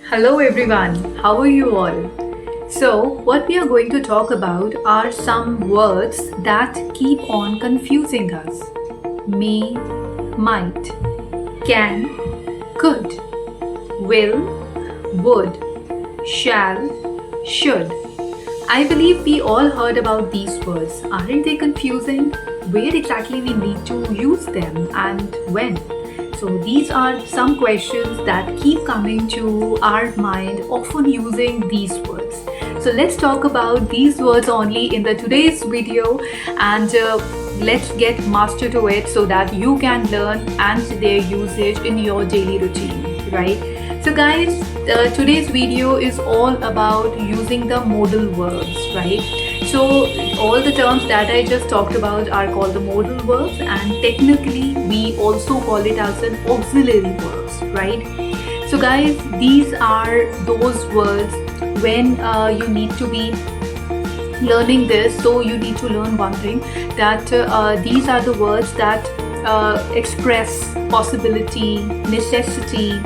Hello everyone, how are you all? So, what we are going to talk about are some words that keep on confusing us. May, might, can, could, will, would, shall, should. I believe we all heard about these words. Aren't they confusing? Where exactly we need to use them and when? So these are some questions that keep coming to our mind, often using these words. So let's talk about these words only in the today's video, and let's get master to it so that you can learn and their usage in your daily routine, right? So guys, today's video is all about using the modal verbs, right? So all the terms that I just talked about are called the modal verbs, and technically we also call it as an auxiliary verbs, right? So guys, these are those words when you need to be learning this. So you need to learn one thing, that these are the words that express possibility, necessity,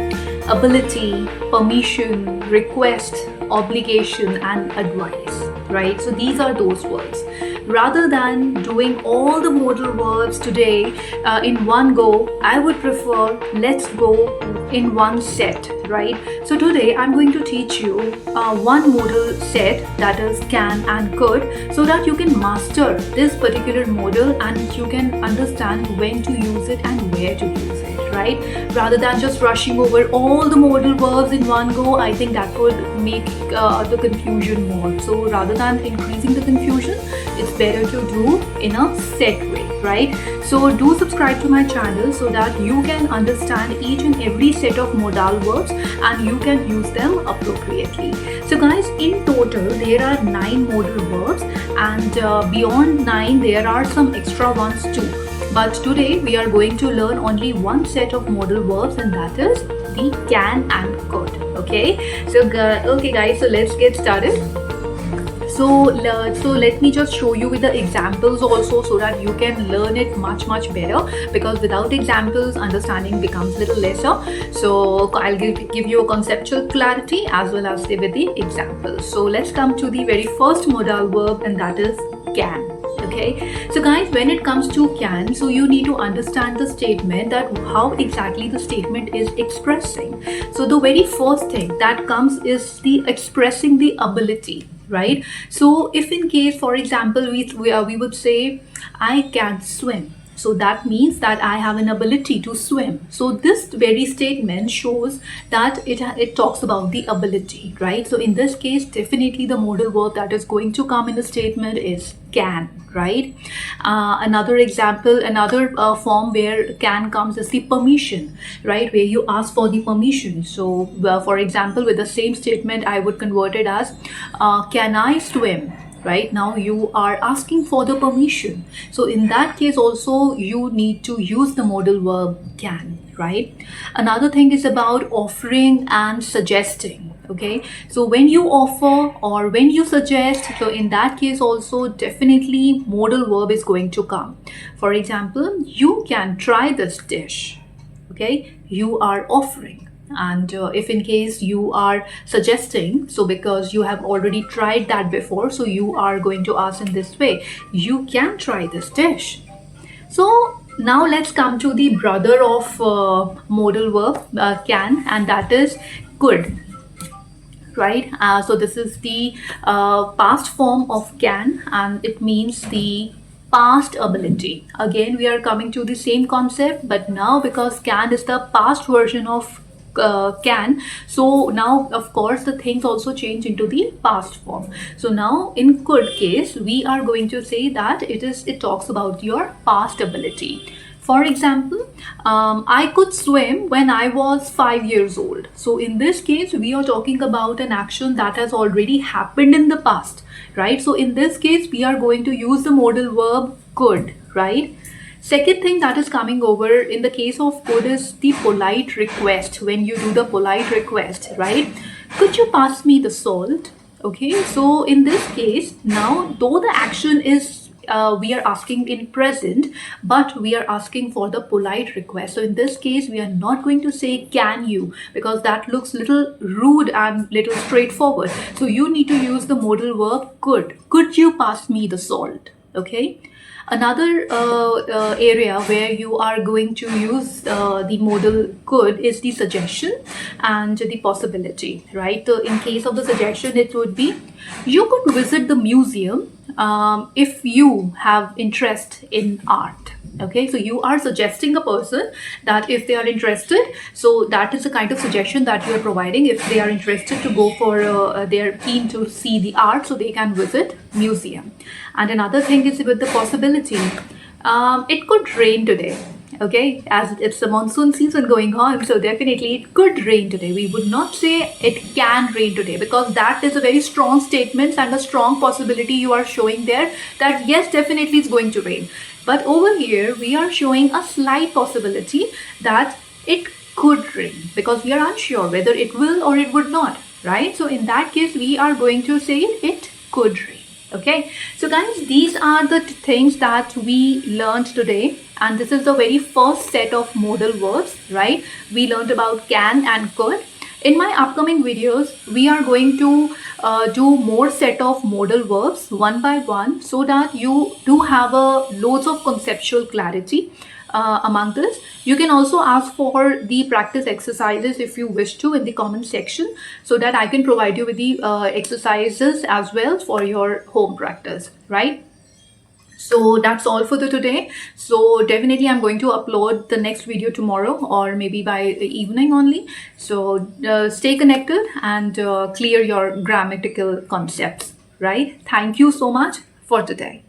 ability, permission, request, obligation, and advice, right? So these are those words. Rather than doing all the modal verbs today in one go, I would prefer let's go in one set, right? So today I'm going to teach you one modal set, that is can and could, so that you can master this particular modal and you can understand when to use it and where to use it, right? Rather than just rushing over all the modal verbs in one go, I think that would make the confusion more. So rather than increasing the confusion, it's better to do in a set way, right? So do subscribe to my channel so that you can understand each and every set of modal verbs and you can use them appropriately. So guys, in total there are 9 modal verbs, and beyond 9 there are some extra ones too. But today we are going to learn only one set of modal verbs, and that is the can and could. Okay, so okay guys, so let's get started. So let me just show you with the examples also, so that you can learn it much better, because without examples understanding becomes little lesser. So I'll give you a conceptual clarity as well as with the examples. So let's come to the very first modal verb, and that is can. Okay, so guys, when it comes to can, so you need to understand the statement, that how exactly the statement is expressing. So the very first thing that comes is the expressing the ability, right? So if in case, for example, we would say I can swim, so that means that I have an ability to swim. So this very statement shows that it talks about the ability, right? So in this case, definitely the modal verb that is going to come in the statement is can, right? Another example, another form where can comes is the permission, right? Where you ask for the permission. So for example, with the same statement, I would convert it as can I swim? Right now you are asking for the permission. So in that case also you need to use the modal verb can, right? Another thing is about offering and suggesting. Okay, so when you offer or when you suggest, so in that case also definitely modal verb is going to come. For example, you can try this dish. Okay, you are offering. And if in case you are suggesting, so because you have already tried that before, so you are going to ask in this way, you can try this dish. So now let's come to the brother of modal verb can, and that is could, right? So this is the past form of can, and it means the past ability. Again, we are coming to the same concept, but now because can is the past version of can, so now of course the things also change into the past form. So now in could case, we are going to say that it talks about your past ability. For example, I could swim when I was 5 years old. So in this case, we are talking about an action that has already happened in the past, right? So in this case, we are going to use the modal verb could, right? Second thing that is coming over in the case of could is the polite request. When you do the polite request, right? Could you pass me the salt? Okay, so in this case, now though the action is we are asking in present, but we are asking for the polite request. So in this case, we are not going to say can you, because that looks little rude and little straightforward. So you need to use the modal verb could. Could you pass me the salt? Okay. Another area where you are going to use the modal could is the suggestion and the possibility, right? So in case of the suggestion, it would be, you could visit the museum if you have interest in art. Okay, so you are suggesting a person that if they are interested, so that is the kind of suggestion that you are providing. If they are interested to go for, they are keen to see the art, so they can visit museum. And another thing is with the possibility. It could rain today. Okay, as it's the monsoon season going on, so definitely it could rain today. We would not say it can rain today, because that is a very strong statement and a strong possibility you are showing there that yes, definitely it's going to rain. But over here, we are showing a slight possibility that it could rain, because we are unsure whether it will or it would not, right? So in that case, we are going to say it could rain. Okay, so guys, these are the things that we learned today, and this is the very first set of modal verbs, right? We learned about can and could. In my upcoming videos, we are going to do more set of modal verbs one by one, so that you do have loads of conceptual clarity among this. You can also ask for the practice exercises if you wish to in the comment section, so that I can provide you with the exercises as well for your home practice, right? So that's all for the today. So definitely I'm going to upload the next video tomorrow, or maybe by evening only. So stay connected and clear your grammatical concepts, right? Thank you so much for today.